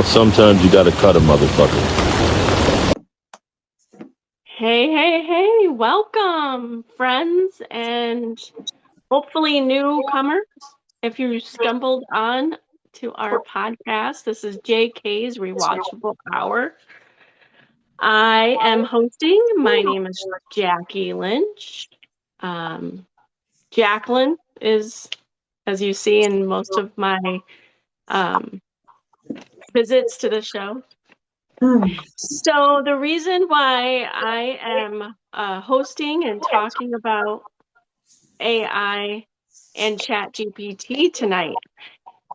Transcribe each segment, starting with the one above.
sometimes you gotta cut a motherfucker. Hey, welcome, friends, and hopefully newcomers. If you stumbled on to our podcast, this is JK'z Rewatchable Hour. I am hosting. My name is Jackie Lynch. Um, Jacqueline is, as you see in most of my um, visits to the show. So the reason why I am hosting and talking about AI and ChatGPT tonight.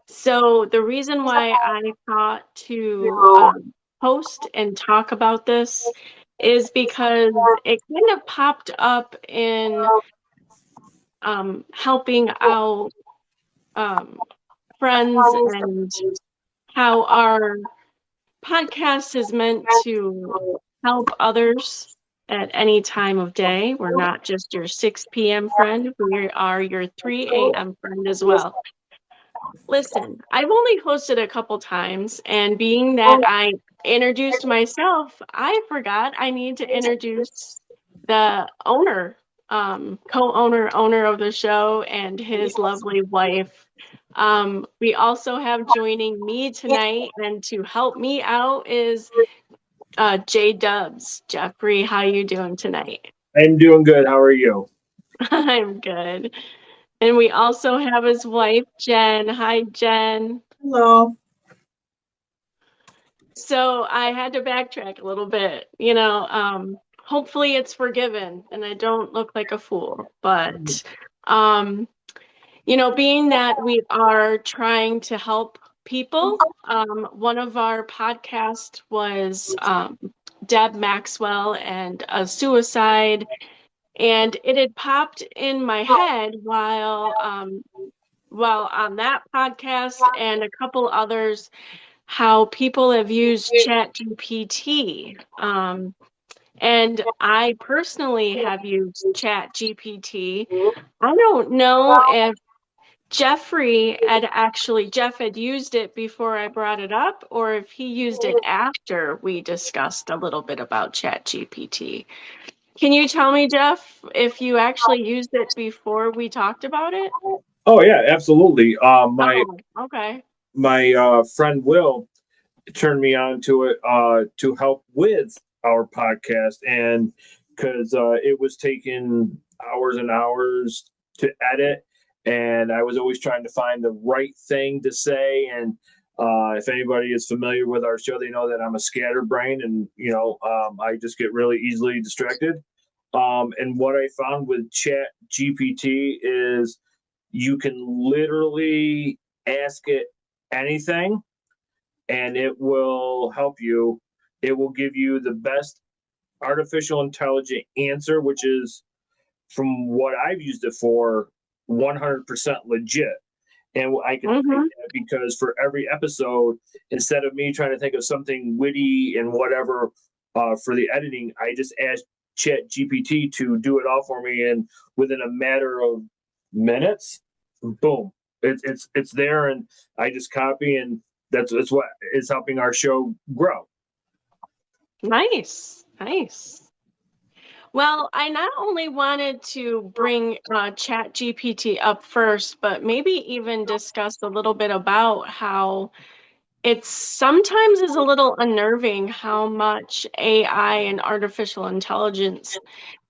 So the reason why I thought to post and talk about this is because it kind of popped up in helping out friends and how our podcast is meant to help others at any time of day. We're not just your 6 p.m. friend, we are your 3 a.m. friend as well. Listen, I've only hosted a couple times, and being that I introduced myself, I forgot I need to introduce the owner, owner of the show, and his lovely wife. We also have joining me tonight, and to help me out is J Dubs. Jeffrey, how you doing tonight? I'm doing good. How are you? I'm good. And we also have his wife, Jen. Hi, Jen. Hello. So I had to backtrack a little bit. Hopefully it's forgiven and I don't look like a fool. But, um, being that we are trying to help people, one of our podcasts was Deb Maxwell and a suicide. And it had popped in my head while on that podcast and a couple others how people have used ChatGPT. And I personally have used ChatGPT. I don't know if Jeff had used it before I brought it up, or if he used it after we discussed a little bit about ChatGPT. Can you tell me, Jeff, if you actually used it before we talked about it? Oh yeah, absolutely. My Oh, okay. my friend Will turned me on to it to help with our podcast, and because it was taking hours and hours to edit, and I was always trying to find the right thing to say. And if anybody is familiar with our show, they know that I'm a scatterbrain, and I just get really easily distracted. And what I found with Chat GPT is you can literally ask it anything and it will help you. It will give you the best artificial intelligent answer, which is, from what I've used it for, 100% legit. And I can say Mm-hmm. that because for every episode, instead of me trying to think of something witty and whatever for the editing, I just asked Chat GPT to do it all for me, and within a matter of minutes, boom, it's there, and I just copy, and that's what is helping our show grow. Nice, nice. Well, I not only wanted to bring ChatGPT up first, but maybe even discuss a little bit about how it's sometimes is a little unnerving how much AI and artificial intelligence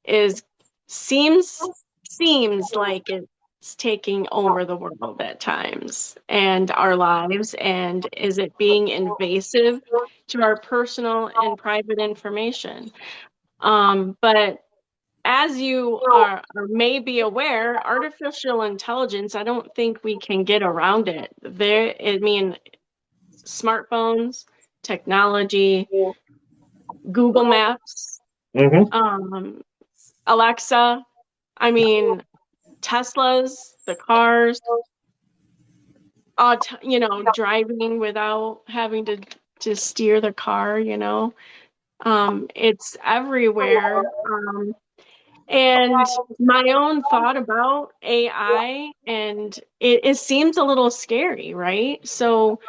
is seems seems like it's taking over the world at times and our lives, and is it being invasive to our personal and private information? But as you are or may be aware, artificial intelligence, I don't think we can get around it. I mean, smartphones, technology, Google Maps, Mm-hmm. um, Alexa, I mean, Teslas, the cars, driving without having to steer the car. It's everywhere. And my own thought about AI, and it seems a little scary, right? So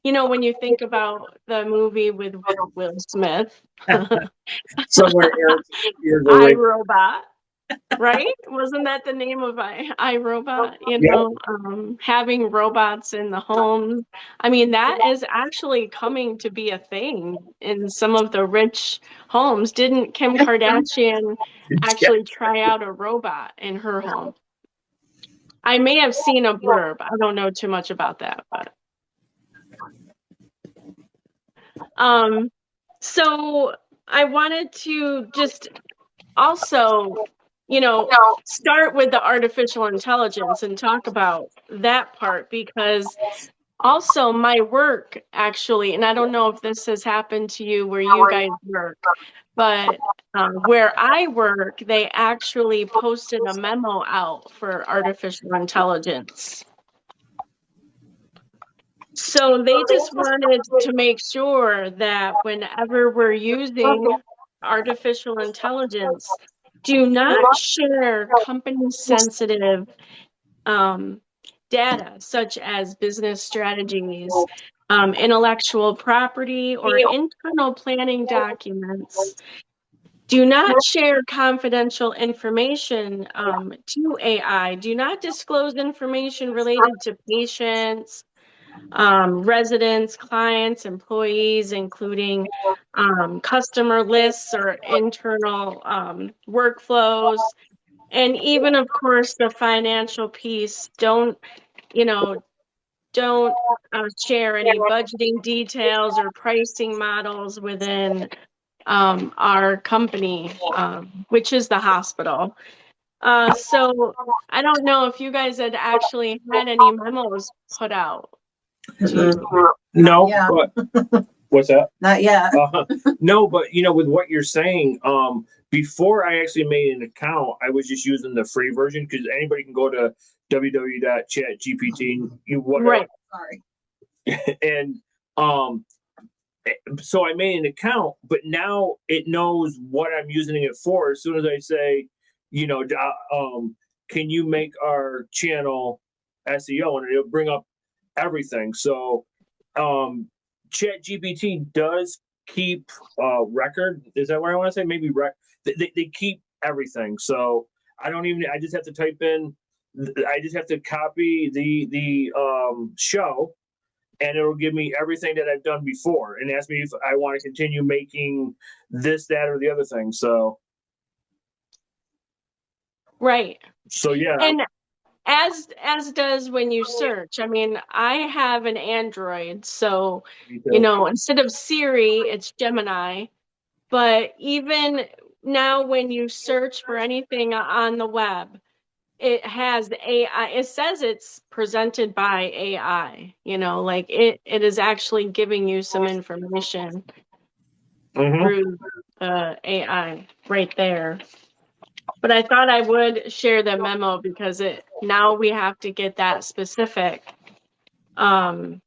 you know, when you think about the movie with Will Smith, Somewhere ears are ringing. iRobot, right? Wasn't that the name of iRobot? You Yep. know, having robots in the homes. I mean, that is actually coming to be a thing in some of the rich homes. Didn't Kim Kardashian actually try out a robot in her home? I may have seen a blurb. I don't know too much about that, but so I wanted to just also, you know, start with the artificial intelligence and talk about that part, because also my work actually, and I don't know if this has happened to you where you guys work, but where I work, they actually posted a memo out for artificial intelligence. So they just wanted to make sure that whenever we're using artificial intelligence, do not share company sensitive data such as business strategies, intellectual property, or internal planning documents. Do not share confidential information to AI. Do not disclose information related to patients, residents, clients, employees, including customer lists or internal workflows. And even, of course, the financial piece. Don't, you know, don't share any budgeting details or pricing models within our company, which is the hospital. So I don't know if you guys had actually had any memos put out to you. No, Yeah. but what's that? Not yet. No, but you know, with what you're saying, before I actually made an account, I was just using the free version because anybody can go to www.chatgpt. Right. Sorry. And so I made an account, but now it knows what I'm using it for. As soon as I say, you know, can you make our channel SEO, and it'll bring up everything. So ChatGPT does keep record. Is that what I want to say? Maybe they keep everything. So I don't even. I just have to type in. I just have to copy the show, and it'll give me everything that I've done before, and ask me if I want to continue making this, that, or the other thing. So Right. yeah. And as does when you search. I mean, I have an Android, so you know, instead of Siri, it's Gemini. But even now when you search for anything on the web, it has AI. It says it's presented by AI, you know, like it is actually giving you some information through AI right there. But I thought I would share the memo because now we have to get that specific, you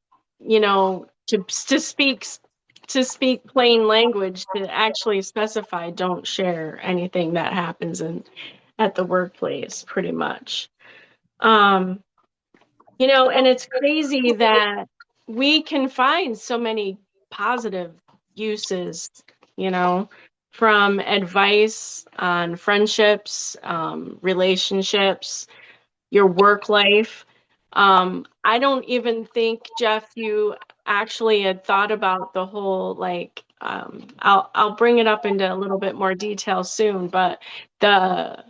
know, to speak plain language, to actually specify don't share anything that happens at the workplace, pretty much. You know, and it's crazy that we can find so many positive uses, you know, from advice on friendships, relationships, your work life. I don't even think, Jeff, you actually had thought about the whole, like, I'll bring it up into a little bit more detail soon, but the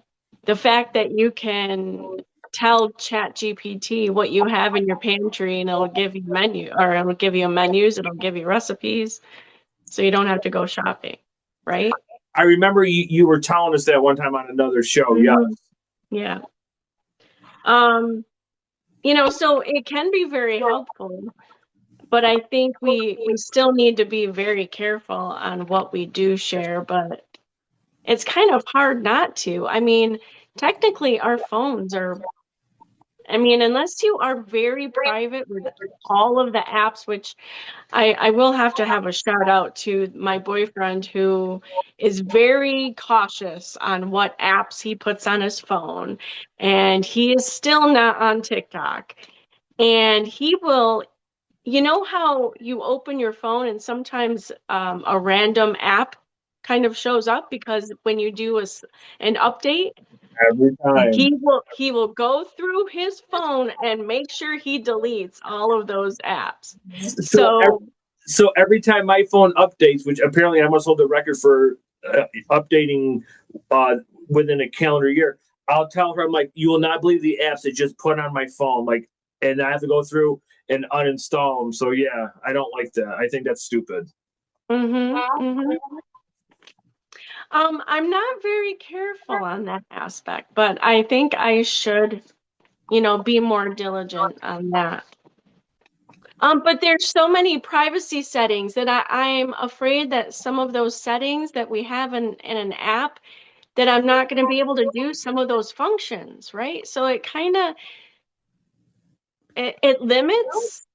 fact that you can tell ChatGPT what you have in your pantry and it'll give you it'll give you menus, it'll give you recipes, so you don't have to go shopping, right? I remember you were telling us that one time on another show. Yeah. You know, so it can be very helpful, but I think we still need to be very careful on what we do share, but it's kind of hard not to. I mean, technically our phones are, I mean, unless you are very private with all of the apps, which I will have to have a shout out to my boyfriend, who is very cautious on what apps he puts on his phone, and he is still not on TikTok. and he will, you know how you open your phone and sometimes a random app kind of shows up because when you do an update, Every time. he will go through his phone and make sure he deletes all of those apps. So So every time my phone updates, which apparently I must hold the record for updating uh, within a calendar year, I'll tell her, I'm like, you will not believe the apps that just put on my phone, like, and I have to go through and uninstall them. So yeah, I don't like that. I think that's stupid. I'm not very careful on that aspect, but I think I should, be more diligent on that. But there's so many privacy settings that I'm afraid that some of those settings that we have in an app that I'm not going to be able to do some of those functions, right? So it kind of it limits,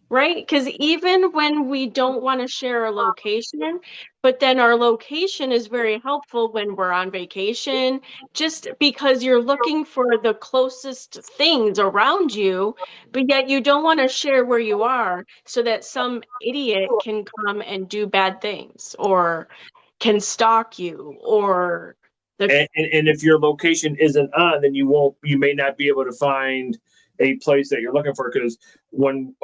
right? Because even when we don't want to share a location, but then our location is very helpful when we're on vacation, just because you're looking for the closest things around you, but yet you don't want to share where you are so that some idiot can come and do bad things or can stalk you or And if your location isn't on, then you may not be able to find a place that you're looking for. Because when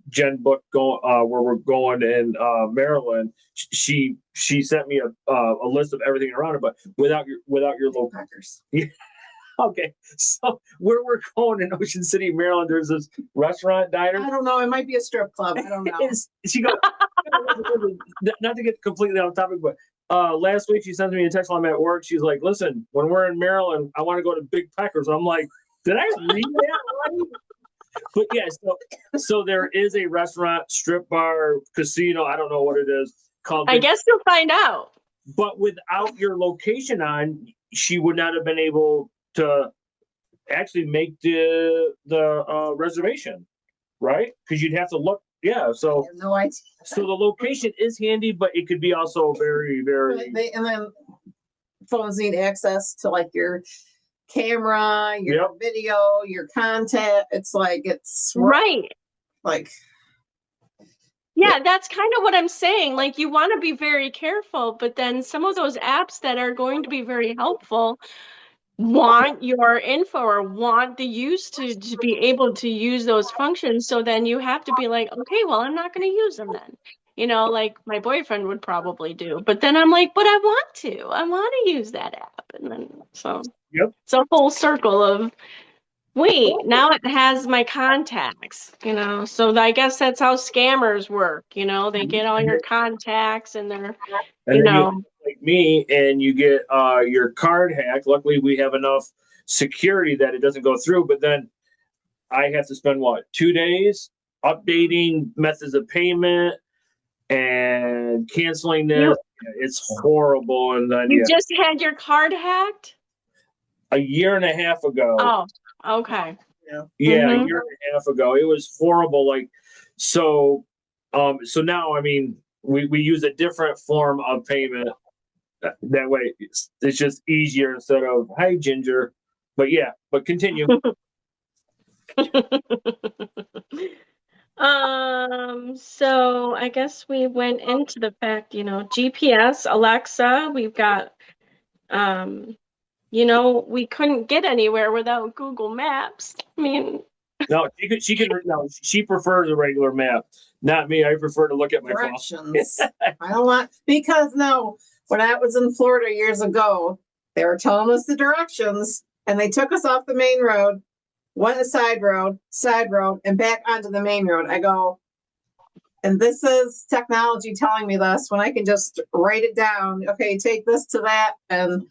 Jen booked where we're going in Maryland, she sent me a list of everything around it, but without your location. Yeah. Okay, so where we're going in Ocean City, Maryland, there's this restaurant diner. I don't know. It might be a strip club. I don't know. She goes, not to get completely off topic, but last week she sent me a text while I'm at work. She's like, "Listen, when we're in Maryland, I want to go to Big Peckers." I'm like, "Did I read that already?" But yeah, so there is a restaurant, strip bar, casino. I don't know what it is called. I guess you'll find out. But without your location on, she would not have been able to actually make the reservation, right? Because you'd have to look. Yeah, so I have no idea. so the location is handy, but it could be also very, very. And then phones need access to like your camera, your video, your content. It's Right. Like, yeah, that's kind of what I'm saying. Like, you want to be very careful, but then some of those apps that are going to be very helpful want your info or want the use to be able to use those functions. So then you have to be like, okay, well, I'm not going to use them then. Like my boyfriend would probably do. But then I'm like, but I want to use that app. And then it's a whole circle of, wait, now it has my contacts, so I guess that's how scammers work, they get all your contacts and they're, And then you like me, and you get your card hacked. Luckily, we have enough security that it doesn't go through. But then I have to spend 2 days updating methods of payment and canceling this. It's horrible. And then you just had your card hacked a year and a half ago. Oh, okay. Yeah, a year and a half ago. It was horrible. So now, I mean, we use a different form of payment. That way, it's just easier instead of "Hi, Ginger." But continue. So I guess we went into the fact, GPS, Alexa, we've got, we couldn't get anywhere without Google Maps. I mean, no, she prefers a regular map, not me. I prefer to look at my directions. I don't want, because when I was in Florida years ago, they were telling us the directions and they took us off the main road, went a side road, and back onto the main road. I go, and this is technology telling me this when I can just write it down. Okay, take this to that. And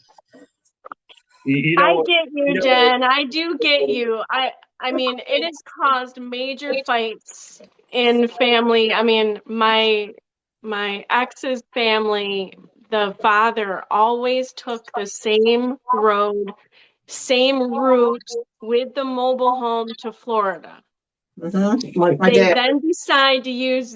I get you, Jen. I do get you. I mean, it has caused major fights in family. I mean, my ex's family, the father always took the same road, same route with the mobile home to Florida. Like my They dad. then decide to use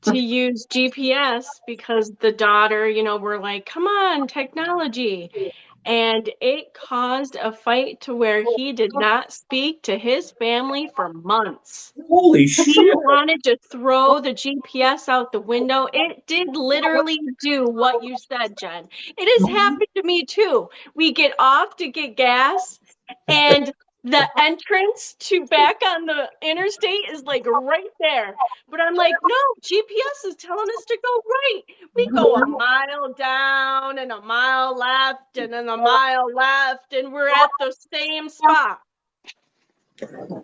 GPS because the daughter, we're like, come on, technology. and it caused a fight to where he did not speak to his family for months. Holy He shit! wanted to throw the GPS out the window. It did literally do what you said, Jen. It has happened to me too. We get off to get gas, and the entrance to back on the interstate is like right there. But I'm like, no, GPS is telling us to go right. We go a mile down and a mile left and then a mile left, and we're at the same spot.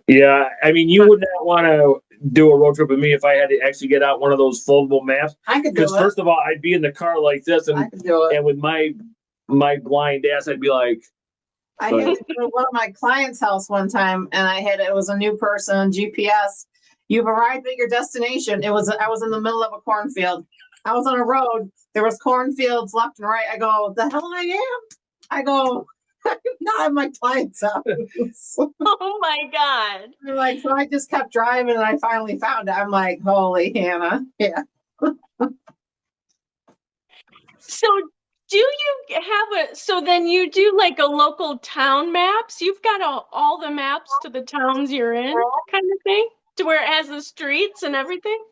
Yeah, I mean, you would not want to do a road trip with me if I had to actually get out one of those foldable maps. I could do Because it. first of all, I'd be in the car like this, I and could do it. with my blind ass, I'd be like, I had to go to one of my clients' house one time, and it was a new person, GPS. You've arrived at your destination. I was in the middle of a cornfield. I was on a road. There was cornfields left and right. I go, the hell I am? I go, I'm not at my client's house. Oh my God. I'm like, so I just kept driving, and I finally found it. I'm like, holy Hannah. Yeah. So do you have so then you do like a local town maps? You've got all the maps to the towns you're in kind of thing? To where it has the streets and everything?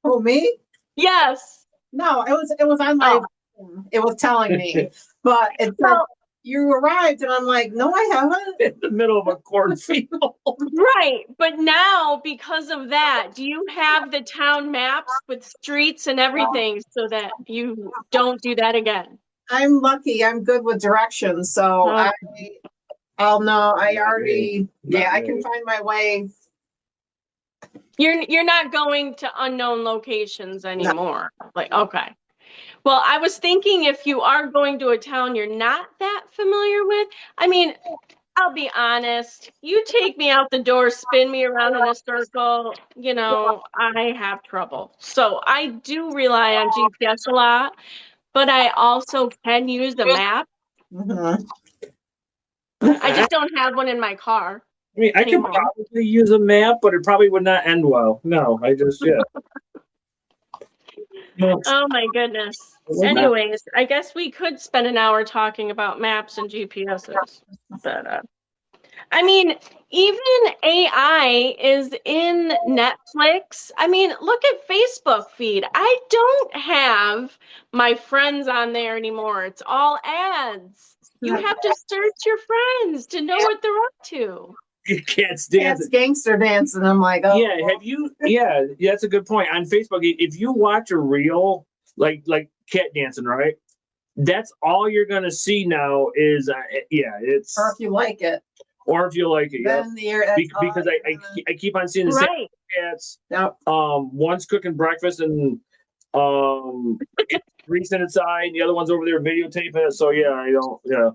Oh, me? Yes. No, it was on my phone. It was telling me. But it said, Well, you arrived, and I'm like, no, I haven't. in the middle of a cornfield. right. But now, because of that, do you have the town maps with streets and everything so that you don't do that again? I'm lucky. I'm good with directions, so Oh. I'll know. I Not already, me. yeah, Not I me. can find my way. You're not going to unknown locations anymore. Like, okay. Well, I was thinking if you are going to a town you're not that familiar with, I mean, I'll be honest, you take me out the door, spin me around in a circle, I have trouble. So I do rely on GPS a lot, but I also can use the map. Mhm. I just don't have one in my car. I mean, I could anymore. probably use a map, but it probably would not end well. No, I just, yeah. Oh my goodness. Anyways, I guess we could spend an hour talking about maps and GPSs. But I mean, even AI is in Netflix. I mean, look at Facebook feed. I don't have my friends on there anymore. It's all ads. You have to search your friends to know what they're up to. You can't stand It's it. gangster dancing. I'm like, oh. Yeah, have you? Yeah, that's a good point. On Facebook, if you watch a reel like cat dancing, right? That's all you're gonna see now is it's Or if you like it, or if you like it, yeah. then that's all Because you're gonna- I keep on seeing the Right. same cats. Yep. One's cooking breakfast and greasing inside, and the other one's over there videotaping it. So yeah, I don't. Yeah.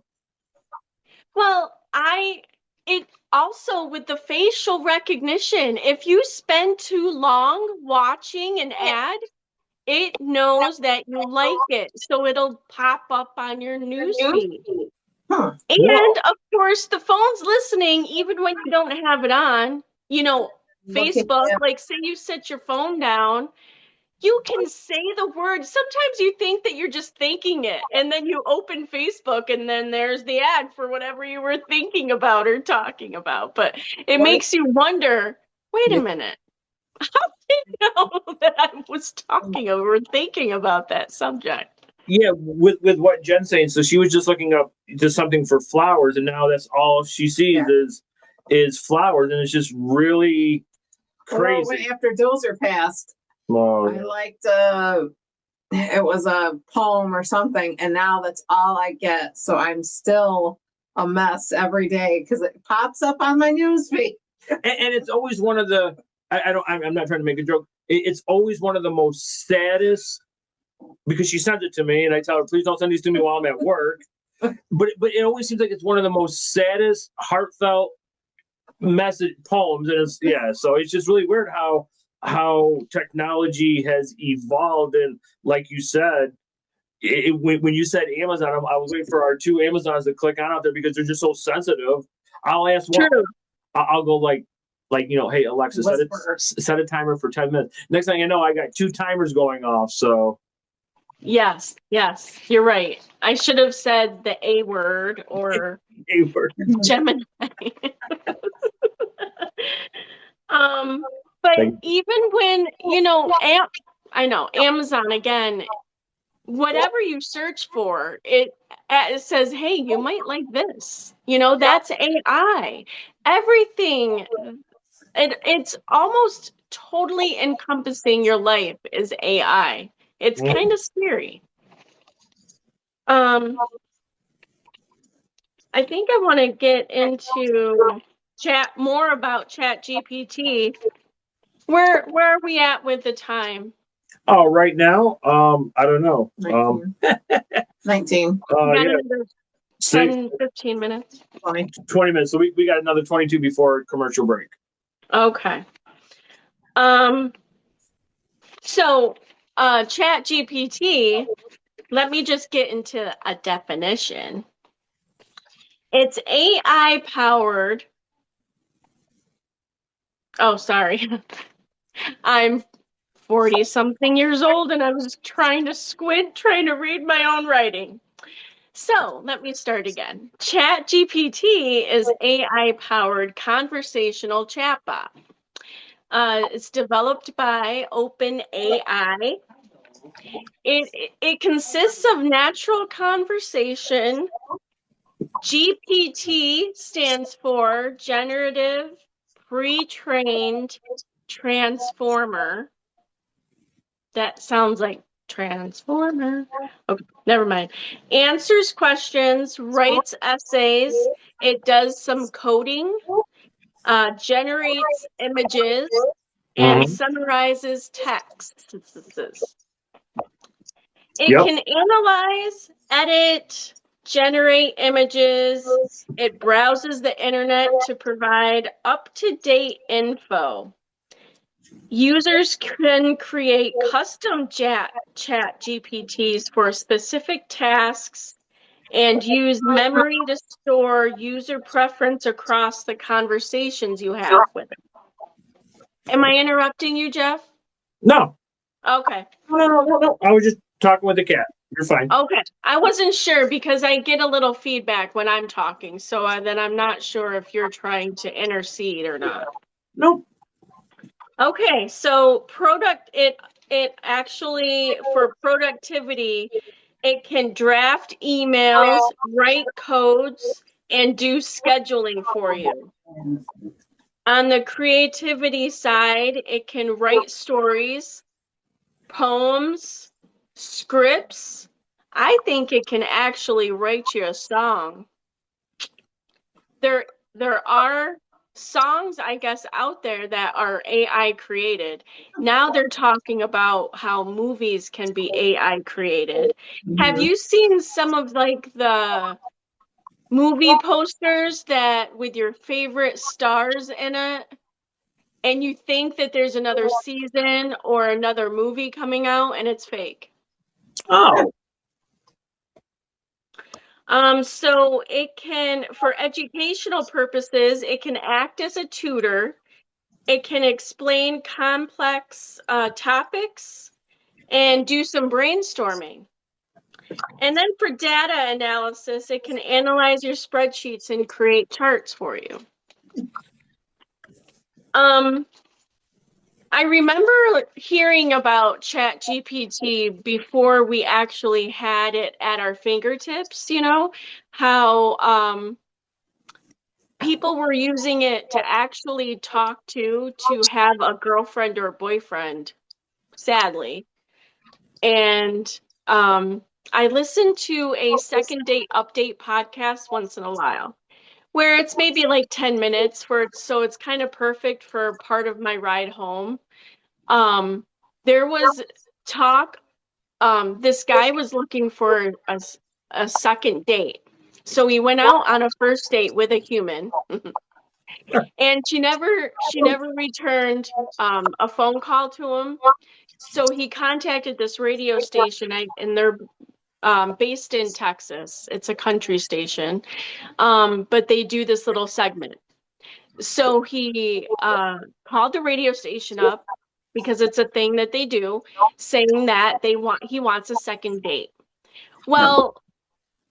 Well, it also with the facial recognition, if you spend too long watching an ad, it knows that you like it. So it'll pop up on your newsfeed. Huh. And of course, the phone's listening even when you don't have it on. Facebook, like say you set your phone down, you can say the word. Sometimes you think that you're just thinking it, and then you open Facebook, and then there's the ad for whatever you were thinking about or talking about. But it makes you wonder, wait a minute, how did you know that I was talking or thinking about that subject? Yeah, with what Jen's saying, so she was just looking up just something for flowers, and now that's all she sees is flowers, and it's just really crazy. After Dozer passed, I liked it was a poem or something, and now that's all I get. So I'm still a mess every day because it pops up on my newsfeed. And it's always one of the I'm not trying to make a joke. It's always one of the most saddest, because she sends it to me and I tell her, please don't send these to me while I'm at work. But it always seems like it's one of the most saddest, heartfelt message poems. And so it's just really weird how technology has evolved. And like you said, when you said Amazon, I was waiting for our two Amazons to click on out there because they're just so sensitive. I'll ask one. I'll go like hey Alexa, set a timer for 10 minutes. Next thing you know, I got two timers going off. So Yes, you're right. I should have said the A word or Gemini. But Thank- even when, I know Amazon again, whatever you search for, it says, hey, you might like this. That's AI. Everything, it's almost totally encompassing your life is AI. It's kind of scary. I think I want to get into more about ChatGPT. Where are we at with the time? Oh, right now, I don't know. 19. We got Yeah, another 10, 15 minutes. 20 minutes. So we got another 22 before commercial break. Okay. So ChatGPT, let me just get into a definition. It's AI powered. Oh, sorry. I'm 40 something years old and I was trying to read my own writing. So let me start again. ChatGPT is AI powered conversational chatbot. It's developed by OpenAI. It consists of natural conversation. GPT stands for generative pre-trained transformer. That sounds like transformer. Okay, never mind. Answers questions, writes essays. It does some coding, generates images, and summarizes texts. It Yep. can analyze, edit, generate images. It browses the internet to provide up-to-date info. Users can create custom chat GPTs for specific tasks and use memory to store user preference across the conversations you have with it. Am I interrupting you, Jeff? No. Okay. No. I was just talking with the cat. You're fine. Okay. I wasn't sure because I get a little feedback when I'm talking, so then I'm not sure if you're trying to intercede or not. Nope. Okay, so it actually, for productivity, it can draft emails, write codes, and do scheduling for you. On the creativity side, it can write stories, poems, scripts. I think it can actually write you a song. There are songs, I guess, out there that are AI created. Now they're talking about how movies can be AI created. Have you seen some of like the movie posters that with your favorite stars in it? And you think that there's another season or another movie coming out and it's fake. Oh. So it can, for educational purposes, it can act as a tutor. It can explain complex topics and do some brainstorming. And then for data analysis, it can analyze your spreadsheets and create charts for you. I remember hearing about ChatGPT before we actually had it at our fingertips, how people were using it to actually talk to have a girlfriend or boyfriend, sadly. And I listen to a second date update podcast once in a while, where it's maybe like 10 minutes, so it's kind of perfect for part of my ride home. There was talk, this guy was looking for a second date. So he went out on a first date with a human. And she never returned a phone call to him. So he contacted this radio station, and they're based in Texas. It's a country station, but they do this little segment. So he called the radio station up, because it's a thing that they do, saying that he wants a second date. Well,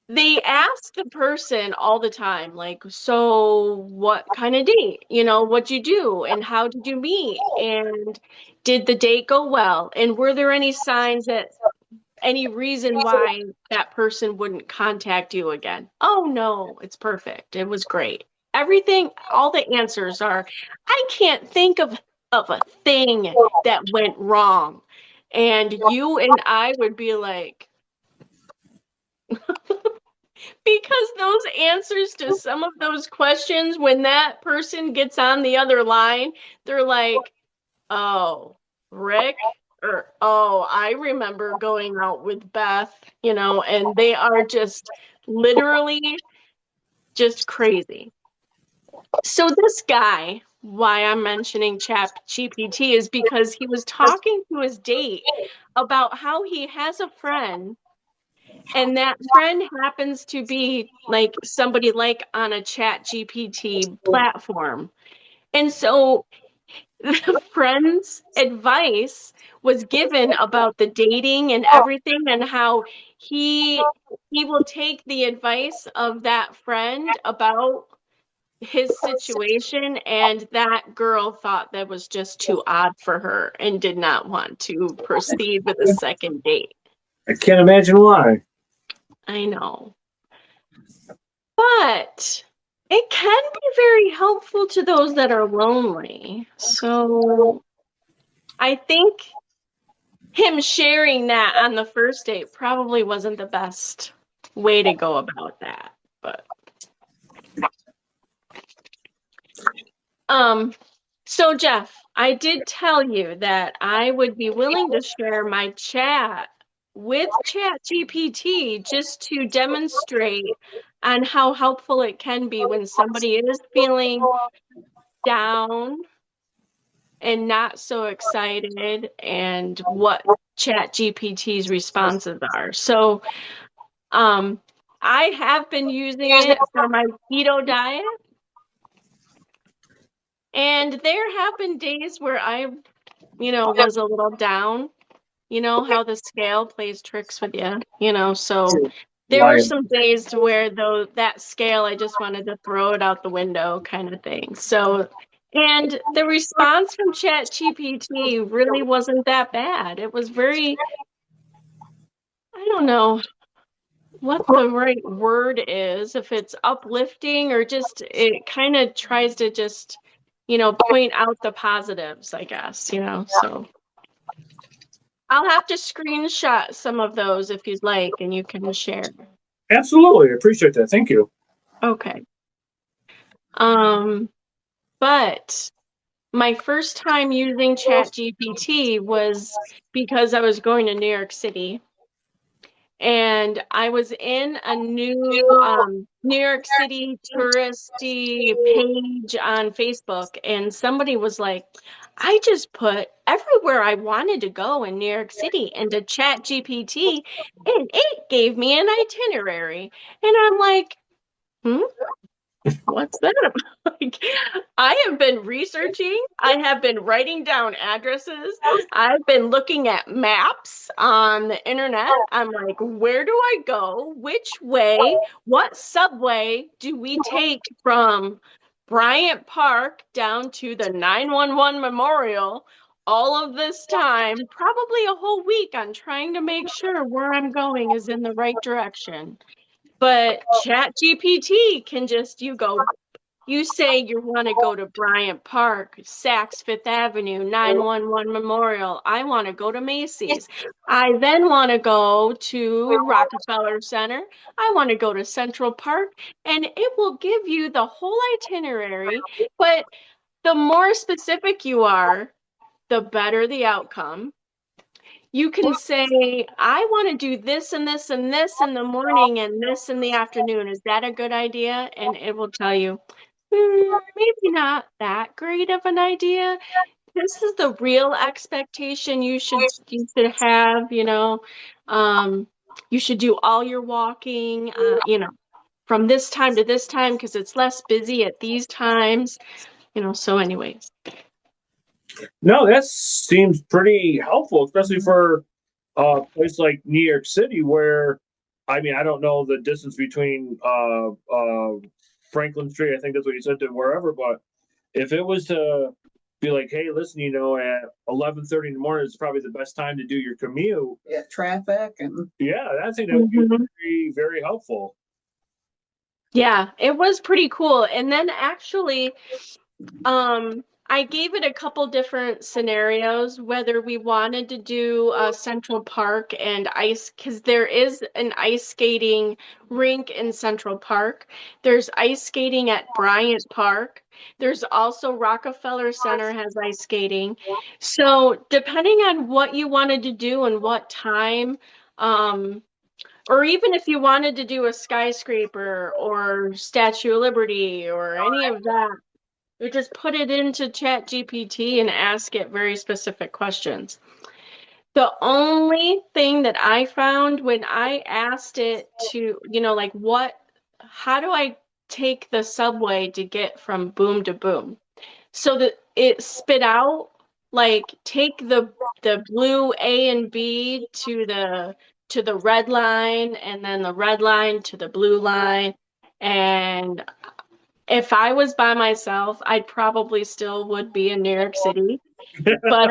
they ask the person all the time, like, so what kind of date? What'd you do? And how did you meet? And did the date go well? And were there any signs that any reason why that person wouldn't contact you again? Oh no, it's perfect. It was great. Everything, all the answers are, I can't think of a thing that went wrong. And you and I would be like, because those answers to some of those questions, when that person gets on the other line, they're like, oh, Rick, or oh, I remember going out with Beth, and they are just literally just crazy. So this guy, why I'm mentioning ChatGPT is because he was talking to his date about how he has a friend, and that friend happens to be like somebody like on a ChatGPT platform. And so the friend's advice was given about the dating and everything, and how he will take the advice of that friend about his situation, and that girl thought that was just too odd for her and did not want to proceed with a second date. I can't imagine why. I know. But it can be very helpful to those that are lonely. So I think him sharing that on the first date probably wasn't the best way to go about that. But so Jeff, I did tell you that I would be willing to share my chat with ChatGPT just to demonstrate on how helpful it can be when somebody is feeling down and not so excited, and what ChatGPT's responses are. So I have been using it for my keto diet, and there have been days where I was a little down. You know how the scale plays tricks with you, so there were some days where that scale, I just wanted to throw it out the window kind of thing. So, and the response from ChatGPT really wasn't that bad. It was very, I don't know what the right word is, if it's uplifting or just, it kind of tries to just, point out the positives, I guess, so. I'll have to screenshot some of those if you'd like, and you can share. Absolutely. I appreciate that. Thank you. Okay. But my first time using ChatGPT was because I was going to New York City, and I was in a new New York City touristy page on Facebook, and somebody was like, I just put everywhere I wanted to go in New York City into ChatGPT, and it gave me an itinerary. And I'm like, what's that about? Like, I have been researching, I have been writing down addresses, I've been looking at maps on the internet. I'm like, where do I go? Which way? What subway do we take from Bryant Park down to the 911 Memorial? All of this time, probably a whole week, on trying to make sure where I'm going is in the right direction. But ChatGPT can just, you say you want to go to Bryant Park, Saks Fifth Avenue, 911 Memorial. I want to go to Macy's. I then want to go to Rockefeller Center. I want to go to Central Park, and it will give you the whole itinerary. But the more specific you are, the better the outcome. You can say, I want to do this and this and this in the morning and this in the afternoon. Is that a good idea? And it will tell you, maybe not that great of an idea. This is the real expectation you should have, you should do all your walking, from this time to this time, because it's less busy at these times, so anyways. No, that seems pretty helpful, especially for a place like New York City, where I mean, I don't know the distance between Franklin Street. I think that's what you said to wherever, but if it was to be like, hey, listen, at 11:30 in the morning is probably the best time to do your commute. Yeah, traffic and Yeah, I think that would be very, very helpful. Yeah, it was pretty cool. And then actually, I gave it a couple different scenarios, whether we wanted to do Central Park and ice, because there is an ice skating rink in Central Park. There's ice skating at Bryant Park. There's also Rockefeller Center has ice skating. So depending on what you wanted to do and what time, or even if you wanted to do a skyscraper or Statue of Liberty or any of that, you just put it into ChatGPT and ask it very specific questions. The only thing that I found when I asked it to, like how do I take the subway to get from boom to boom? So that it spit out like take the blue A and B to the red line and then the red line to the blue line. And if I was by myself, I'd probably still would be in New York City. But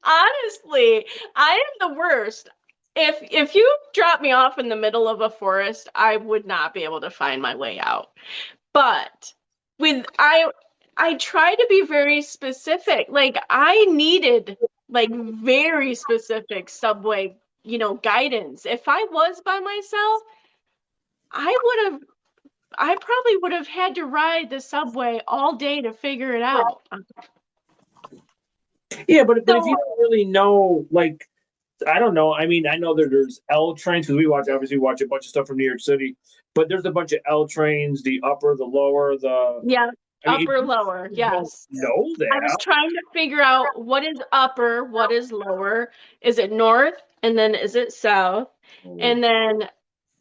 honestly, I am the worst. If you drop me off in the middle of a forest, I would not be able to find my way out. But with I try to be very specific. Like I needed like very specific subway, guidance. If I was by myself, I probably would have had to ride the subway all day to figure it out. Yeah, but if you So, don't really know, like, I don't know. I mean, I know that there's L trains because we obviously watch a bunch of stuff from New York City, but there's a bunch of L trains, the upper, the lower, the. yeah, I mean, if upper, you lower, don't yes. know I was that, trying to figure out what is upper, what is lower. Is it north? And then is it south? And then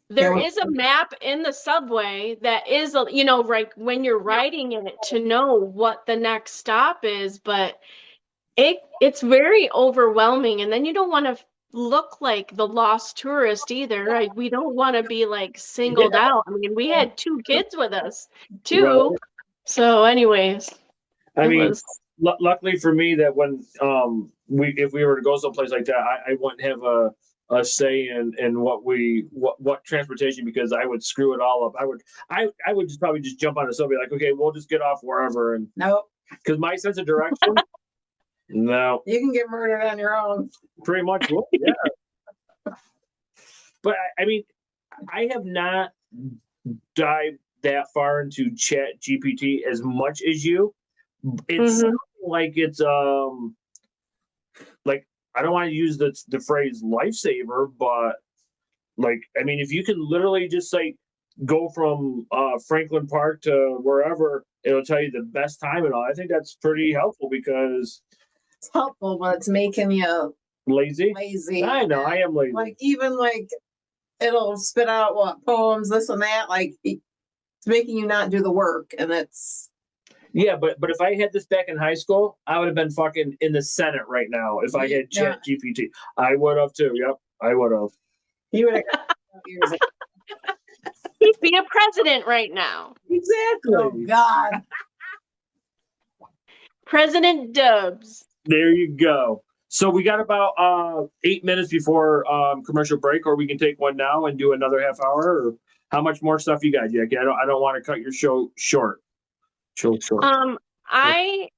there yeah, is a map in the subway that is, like when you're riding it to know what the next stop is, but it's very overwhelming. And then you don't want to look like the lost tourist either. We don't want to be like yeah, singled out. I mean, we had two kids with us right. too. So anyways, I it mean, was, luckily for me that when if we were to go someplace like that, I wouldn't have a say in what transportation because I would screw it all up. I would just probably just jump on a subway like, okay, we'll just get off wherever and nope. because my sense of direction, no, You can get murdered on your own. pretty much will, yeah. But I mean, I have not dived that far into Chat GPT as much as you. It's mhm. like it's like I don't want to use the phrase lifesaver, but like I mean, if you can literally just like go from Franklin Park to wherever, it'll tell you the best time and all. I think that's pretty helpful because It's helpful, but it's making you lazy. lazy. I know I am lazy. Like even like it'll spit out what poems, this and that. Like it's making you not do the work, and it's Yeah, but if I had this back in high school, I would have been fucking in the Senate right now. If I had Chat GPT, I would have too. Yep, I would have. you would have got years ago. He'd be a president right now. Exactly. Oh God. President Dubs. There you go. So we got about 8 minutes before commercial break, or we can take one now and do another half hour. Or how much more stuff you got, Jackie? I don't want to cut your show short. Short. I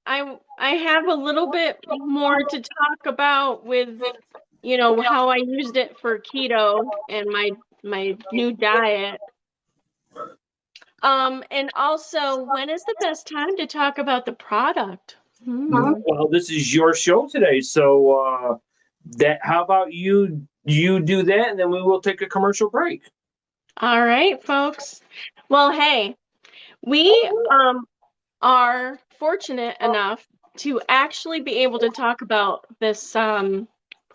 have a little bit more to talk about with, how I used it for keto and my new diet. And also, when is the best time to talk about the product? Well, this is your show today, so that how about you do that, and then we will take a commercial break. All right, folks. Well, hey, we are fortunate enough to actually be able to talk about this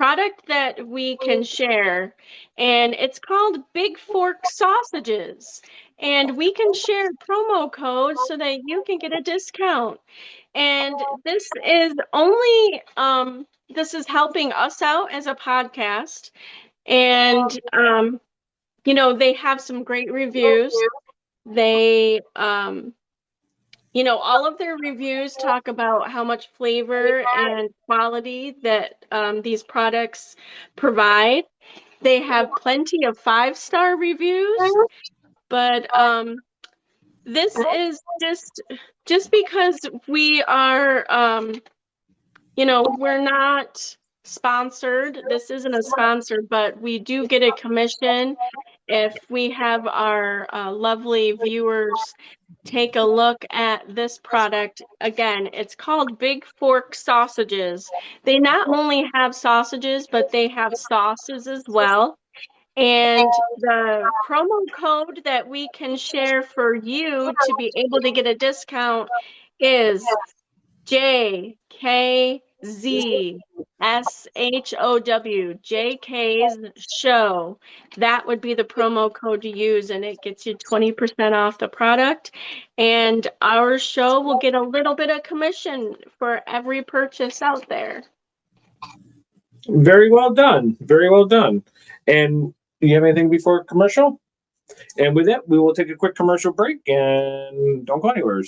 product that we can share, and it's called Big Fork Sausages. And we can share promo codes so that you can get a discount. And this is helping us out as a podcast. And they have some great reviews. They all of their reviews talk about how much flavor and quality that these products provide. They have plenty of 5-star reviews, but this is just because we are, we're not sponsored. This isn't a sponsor, but we do get a commission if we have our lovely viewers take a look at this product. Again, it's called Big Fork Sausages. They not only have sausages, but they have sauces as well. And the promo code that we can share for you to be able to get a discount is JKZSHOW, JK's show. That would be the promo code to use, and it gets you 20% off the product. And our show will get a little bit of commission for every purchase out there. Very well done. Very well done. And do you have anything before commercial? And with that, we will take a quick commercial break and don't go anywhere.